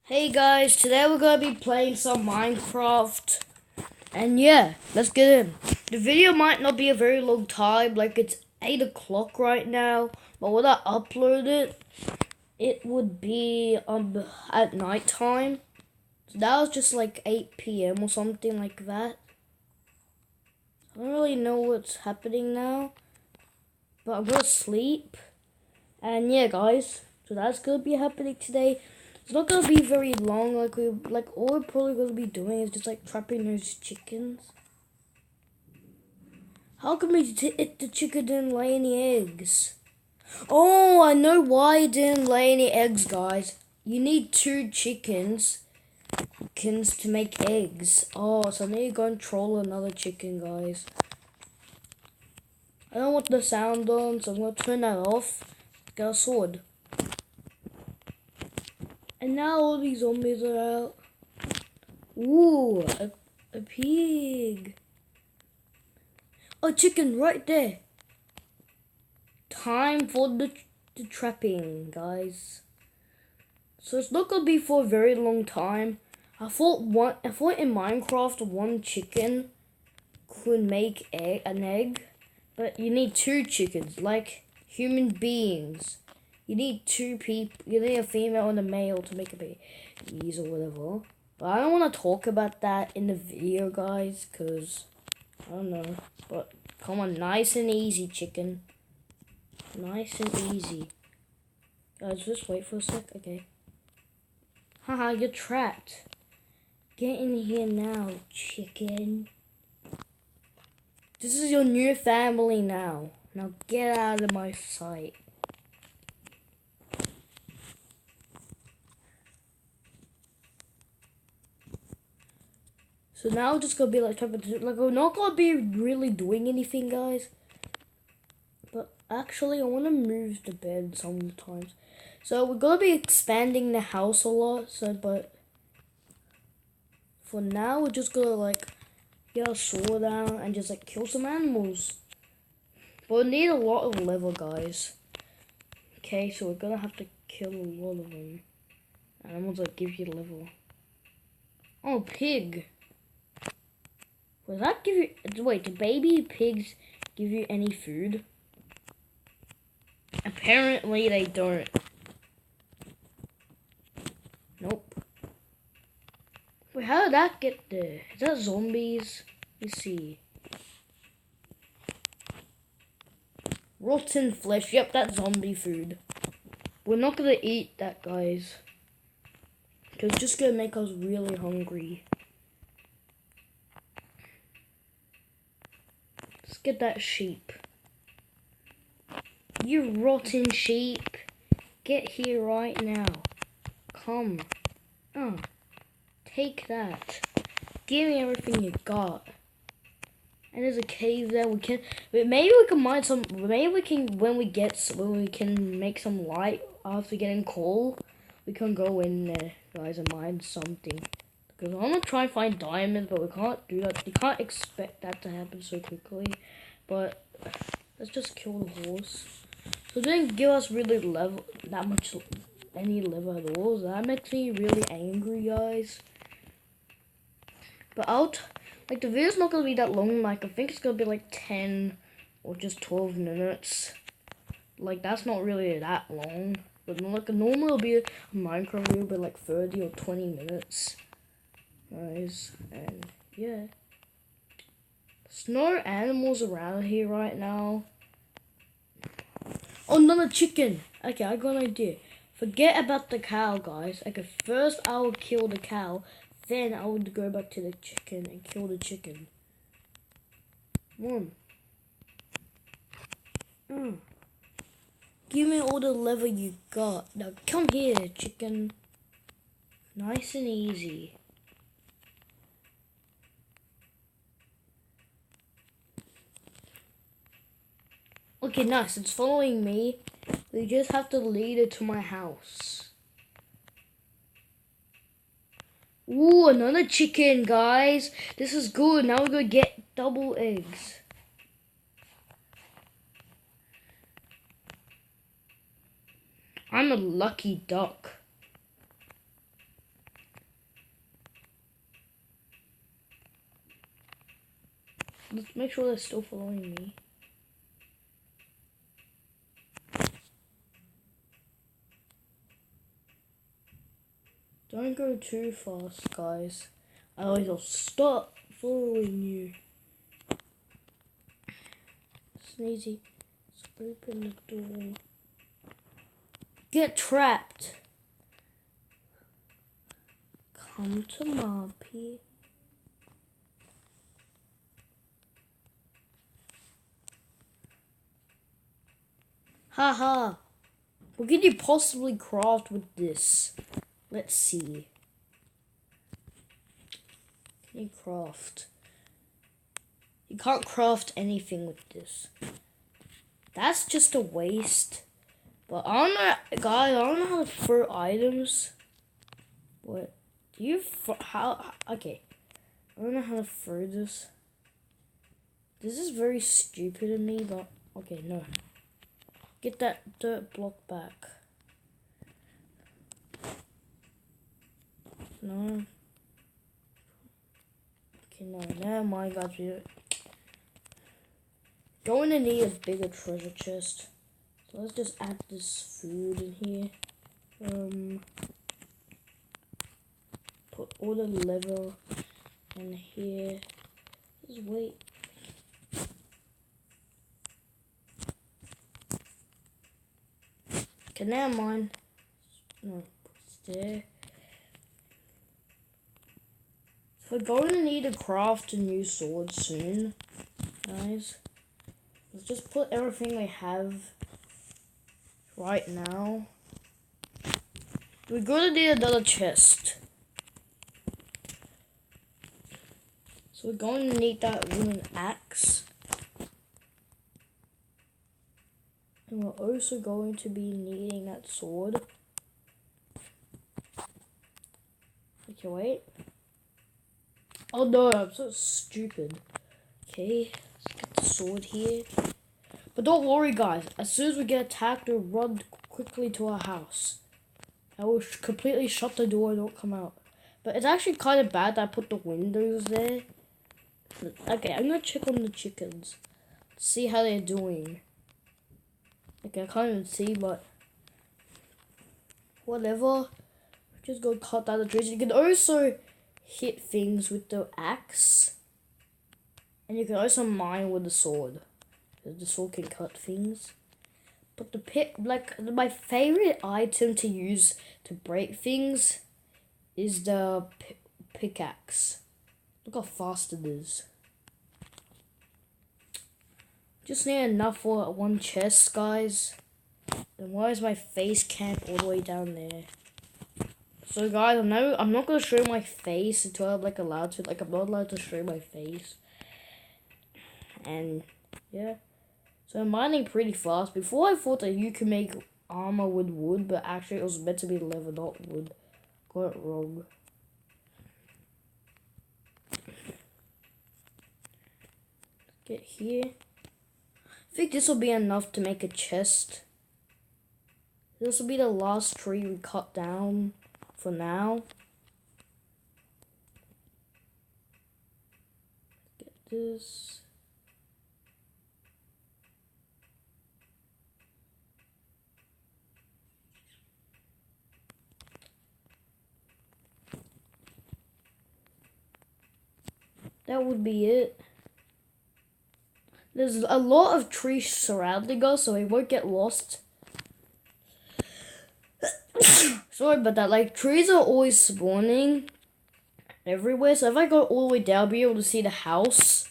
Hey guys, today we're gonna be playing some Minecraft, and yeah, let's get in. The video might not be a very long time, like it's 8 o'clock right now, but when I upload it, it would be at night time. So that was just like 8 p.m. or something like that. I don't really know what's happening now, but I'm gonna sleep. And yeah, guys, so that's gonna be happening today. It's not gonna be very long. All we're probably gonna be doing is just like trapping those chickens. How come the chicken didn't lay any eggs? Oh, I know why it didn't lay any eggs, guys. You need two chickens to make eggs. Oh, so I need to go and troll another chicken, guys. I don't want the sound on, so I'm gonna turn that off. Get a sword. And now all these zombies are out. Ooh, a pig. A chicken right there. Time for the trapping, guys. So it's not gonna be for a very long time. I thought in Minecraft one chicken could make an egg, but you need two chickens, like human beings. You need two people. You need a female and a male to make a baby, or whatever. But I don't want to talk about that in the video, guys, because I don't know. But come on, nice and easy, chicken. Nice and easy. Guys, just wait for a sec. Okay. Haha, you're trapped. Get in here now, chicken. This is your new family now. Now get out of my sight. So now we're just gonna be like we're not gonna be really doing anything, guys. But actually, I want to move the bed sometimes. So we're gonna be expanding the house a lot. But for now, we're just gonna like get a sword out and just like kill some animals. But we need a lot of leather, guys. Okay, so we're gonna have to kill a lot of them. Animals that give you leather. Oh, pig. Does that give you... Wait, do baby pigs give you any food? Apparently they don't. Nope. Wait, how did that get there? Is that zombies? Let's see. Rotten flesh. Yep, that's zombie food. We're not gonna eat that, guys. Because it's just gonna make us really hungry. Let's get that sheep. You rotten sheep. Get here right now. Come. Oh. Take that. Give me everything you got. And there's a cave there. Maybe we can mine some. Maybe we can when we can make some light after getting coal. We can go in there, guys, and mine something. Because I'm gonna try and find diamonds, but we can't do that. You can't expect that to happen so quickly. But let's just kill the horse. So it didn't give us really any level at all. So that makes me really angry, guys. But like the video's not gonna be that long. Like I think it's gonna be like 10 or just 12 minutes. Like that's not really that long. But like normally it'll be a Minecraft video, but like 30 or 20 minutes, guys. And yeah, there's no animals around here right now. Oh, another chicken. Okay, I got an idea. Forget about the cow, guys. Okay, first I will kill the cow. Then I would go back to the chicken and kill the chicken. One. Give me all the leather you got. Now come here, chicken. Nice and easy. Okay, nice. It's following me. We just have to lead it to my house. Ooh, another chicken, guys. This is good. Now we're gonna get double eggs. I'm a lucky duck. let's make sure they're still following me. Don't go too fast, guys. Otherwise I'll stop following you. Sneezy, let's open the door. Get trapped. Come to Moppy. Haha. What can you possibly craft with this? Let's see. Can you craft? You can't craft anything with this. That's just a waste. But I don't know, guys, I don't know how to throw items. What? Do you, how, okay. I don't know how to throw this. This is very stupid of me, but, okay, no. Get that dirt block back. No. Okay, no, never mind, guys. Going to need a bigger treasure chest. So let's just add this food in here. Put all the level in here. Just wait. Okay, never mind. No, put it there. So we're going to need to craft a new sword soon, guys. Let's just put everything we have right now. We're going to need another chest. So we're going to need that wooden axe. And we're also going to be needing that sword. Okay, wait. Oh no, I'm so stupid. Okay, let's get the sword here. But don't worry, guys. As soon as we get attacked, we'll run quickly to our house. I will completely shut the door and don't come out. But it's actually kind of bad that I put the windows there. Okay, I'm gonna check on the chickens. See how they're doing. Okay, I can't even see, but whatever. Just go cut down the trees. You can also hit things with the axe. And you can also mine with the sword. The sword can cut things. But the pick, like, my favorite item to use to break things is the pickaxe. Look how fast it is. Just need enough for one chest, guys. Then why is my face camp all the way down there? So guys, I'm not gonna show my face until I'm like allowed to. Like, I'm not allowed to show my face. And yeah. So I'm mining pretty fast. Before I thought that you could make armor with wood, but actually it was meant to be leather, not wood. Got it wrong. Get here. I think this will be enough to make a chest. This will be the last tree we cut down for now. Get this. That would be it. There's a lot of trees surrounding us, so we won't get lost. Sorry about that. Like, trees are always spawning everywhere. So if I go all the way down, I'll be able to see the house.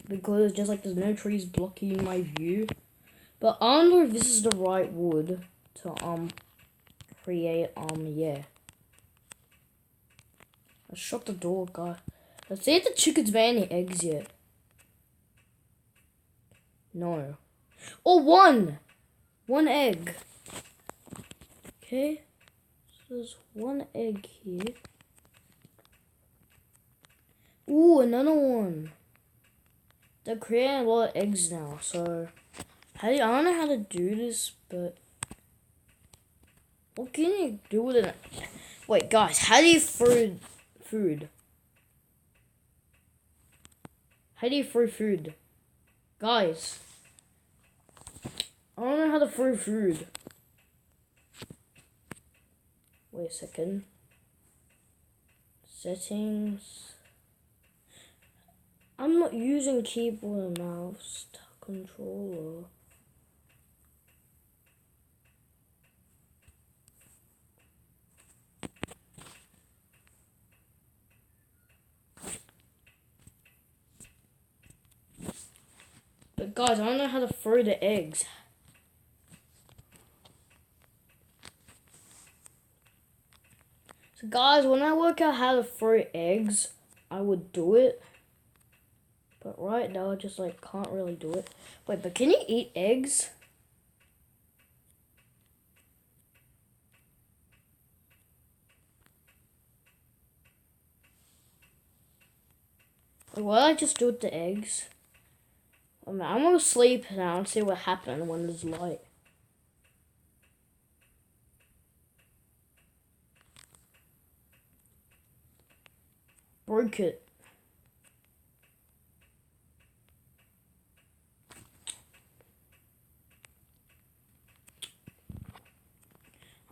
Because it's just like there's no trees blocking my view. But I don't know if this is the right wood to, create, yeah. I shut the door, guys. Let's see if the chickens made any eggs yet. No. Oh, one! One egg. Okay. So there's one egg here. Ooh, another one. They're creating a lot of eggs now, so I don't know how to do this, but what can you do with it? Wait, guys, how do you food? How do you throw food? Guys, I don't know how to throw food. Wait a second. Settings. I'm not using keyboard and mouse controller. But guys, I don't know how to throw the eggs. So guys, when I work out how to throw eggs, I would do it. But right now I just like can't really do it. Wait, but can you eat eggs? Like, what did I just do with the eggs? I mean, I'm gonna sleep now and see what happens when there's light. Broke it.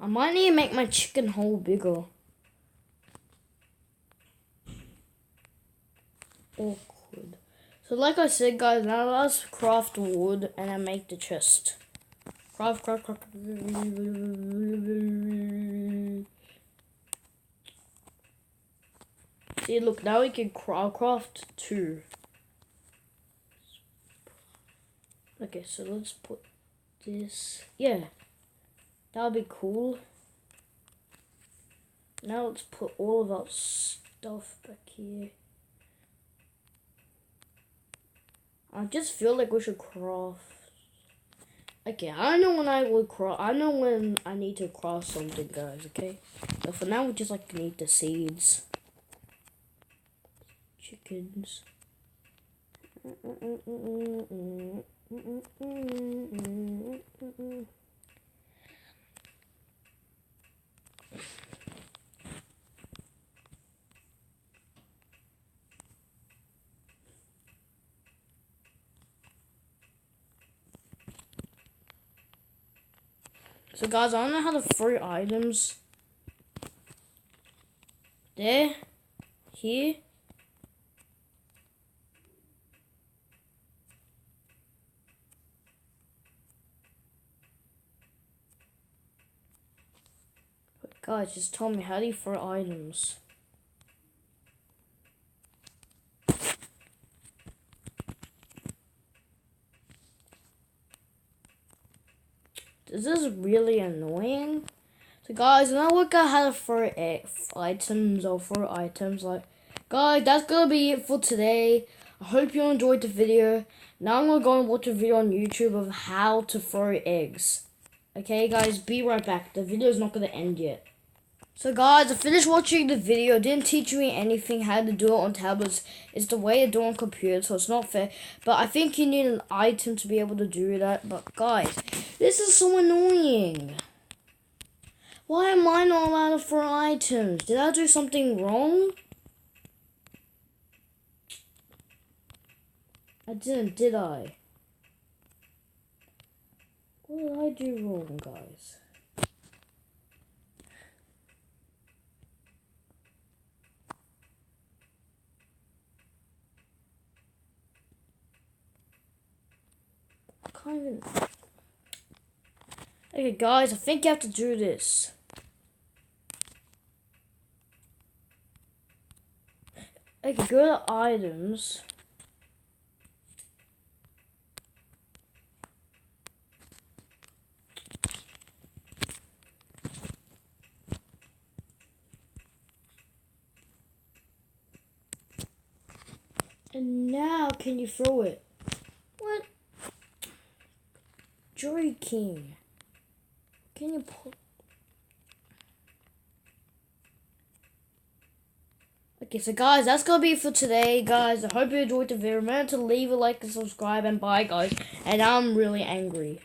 I might need to make my chicken hole bigger. Awkward. So like I said, guys, now let's craft wood and then make the chest. Craft. See, look, now we can craft 2. Okay, so let's put this. Yeah, that'll be cool. Now let's put all of our stuff back here. I just feel like we should craft. Okay, I know when I will craft. I know when I need to craft something, guys. Okay, so for now we just like need the seeds. Chickens. So guys, I don't know how to throw items. There. Here. But guys, just tell me, how do you throw items? This is really annoying. So guys, when I work out how to throw items, like, guys, that's gonna be it for today. I hope you enjoyed the video. Now I'm gonna go and watch a video on YouTube of how to throw eggs. Okay guys, be right back. The video is not gonna end yet. So guys, I finished watching the video. It didn't teach me anything how to do it on tablets. It's the way to do it on computer, so it's not fair. But I think you need an item to be able to do that. But guys, this is so annoying. Why am I not allowed to throw items? Did I do something wrong? I didn't, did I? What did I do wrong, guys? Okay guys, I think you have to do this. Okay, go to items. And now can you throw it? What? Joy King. Can you pull? Okay, so guys, that's gonna be it for today, guys. I hope you enjoyed the video. Remember to leave a like and subscribe, and bye, guys. And I'm really angry.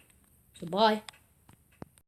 So bye.